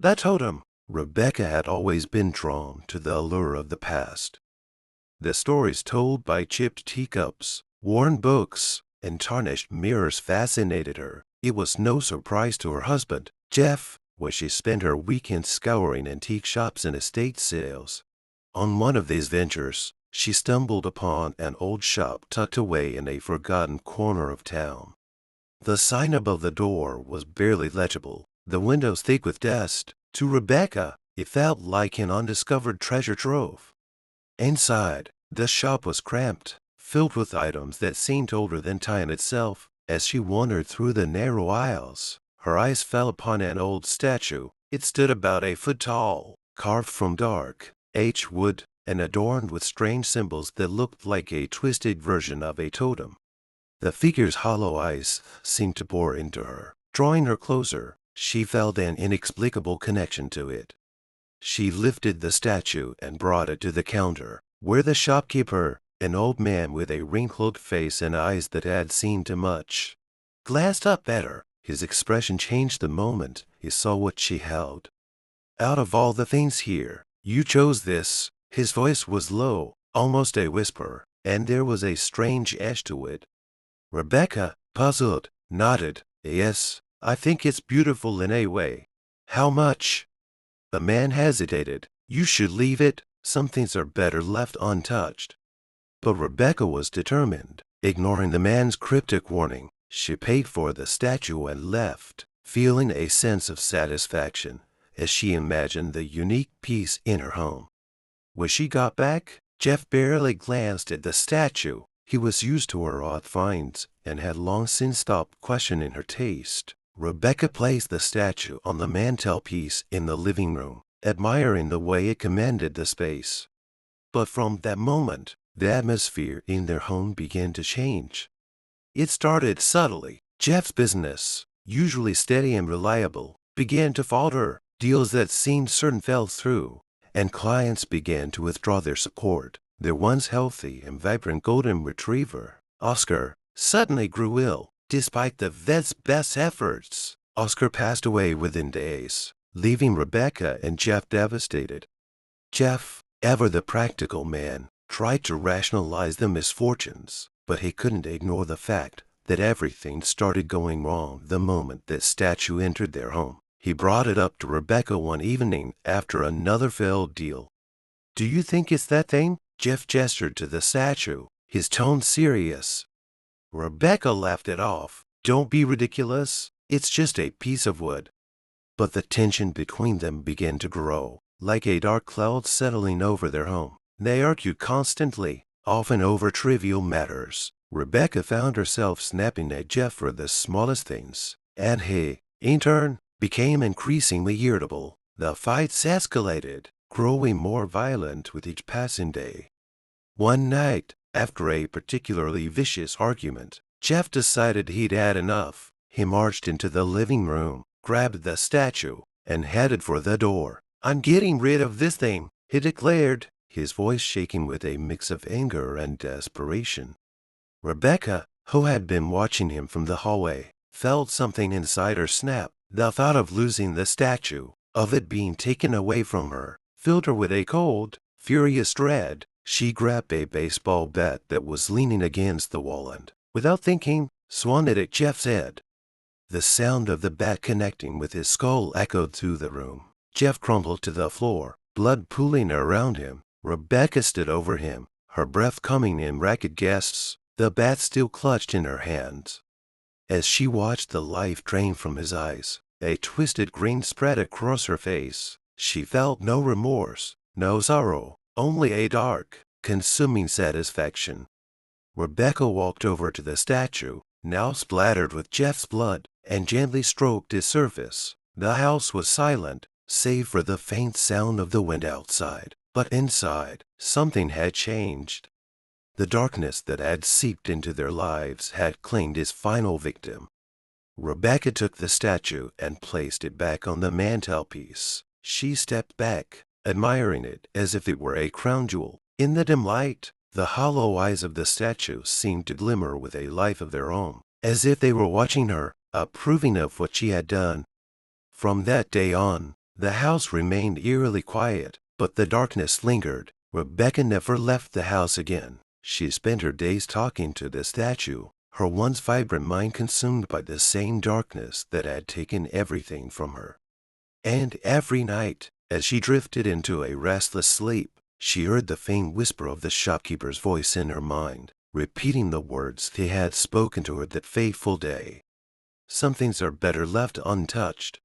The totem. Rebecca had always been drawn to the allure of the past. The stories told by chipped teacups, worn books, and tarnished mirrors fascinated her. It was no surprise to her husband, Jeff, when she spent her weekends scouring antique shops and estate sales. On one of these ventures, she stumbled upon an old shop tucked away in a forgotten corner of town. The sign above the door was barely legible, the windows thick with dust. To Rebecca, it felt like an undiscovered treasure trove. Inside, the shop was cramped, filled with items that seemed older than time itself. As she wandered through the narrow aisles, her eyes fell upon an old statue. It stood about a foot tall, carved from dark, aged wood, and adorned with strange symbols that looked like a twisted version of a totem. The figure's hollow eyes seemed to bore into her. Drawing her closer, she felt an inexplicable connection to it. She lifted the statue and brought it to the counter, where the shopkeeper, an old man with a wrinkled face and eyes that had seen too much, glanced up at her. His expression changed the moment he saw what she held. "Out of all the things here, you chose this." His voice was low, almost a whisper, and there was a strange edge to it. Rebecca, puzzled, nodded. "Yes, I think it's beautiful in a way." "How much?" The man hesitated. "You should leave it. Some things are better left untouched." But Rebecca was determined. Ignoring the man's cryptic warning, she paid for the statue and left, feeling a sense of satisfaction as she imagined the unique piece in her home. When she got back, Jeff barely glanced at the statue. He was used to her odd finds and had long since stopped questioning her taste. Rebecca placed the statue on the mantelpiece in the living room, admiring the way it commanded the space. But from that moment, the atmosphere in their home began to change. It started subtly. Jeff's business, usually steady and reliable, began to falter. Deals that seemed certain fell through, and clients began to withdraw their support. Their once healthy and vibrant golden retriever, Oscar, suddenly grew ill. Despite the vet's best efforts, Oscar passed away within days, leaving Rebecca and Jeff devastated. Jeff, ever the practical man, tried to rationalize the misfortunes, but he couldn't ignore the fact that everything started going wrong the moment that statue entered their home. He brought it up to Rebecca one evening after another failed deal. "Do you think it's that thing?" Jeff gestured to the statue, his tone serious. Rebecca laughed it off. "Don't be ridiculous. It's just a piece of wood." But the tension between them began to grow, like a dark cloud settling over their home. They argued constantly, often over trivial matters. Rebecca found herself snapping at Jeff for the smallest things, and he, in turn, became increasingly irritable. The fights escalated, growing more violent with each passing day. One night, after a particularly vicious argument, Jeff decided he'd had enough. He marched into the living room, grabbed the statue, and headed for the door. "I'm getting rid of this thing," he declared, his voice shaking with a mix of anger and desperation. Rebecca, who had been watching him from the hallway, felt something inside her snap. The thought of losing the statue, of it being taken away from her, filled her with a cold, furious dread. She grabbed a baseball bat that was leaning against the wall and, without thinking, swung it at Jeff's head. The sound of the bat connecting with his skull echoed through the room. Jeff crumpled to the floor, blood pooling around him. Rebecca stood over him, her breath coming in ragged gasps, the bat still clutched in her hands. As she watched the life drain from his eyes, a twisted grin spread across her face. She felt no remorse, no sorrow, only a dark, consuming satisfaction. Rebecca walked over to the statue, now splattered with Jeff's blood, and gently stroked its surface. The house was silent, save for the faint sound of the wind outside. But inside, something had changed. The darkness that had seeped into their lives had claimed its final victim. Rebecca took the statue and placed it back on the mantelpiece. She stepped back, admiring it as if it were a crown jewel. In the dim light, the hollow eyes of the statue seemed to glimmer with a life of their own, as if they were watching her, approving of what she had done. From that day on, The house remained eerily quiet, but the darkness lingered. Rebecca never left the house again. She spent her days talking to the statue, her once vibrant mind consumed by the same darkness that had taken everything from her. And every night, as she drifted into a restless sleep, she heard the faint whisper of the shopkeeper's voice in her mind, repeating the words he had spoken to her that fateful day. Some things are better left untouched.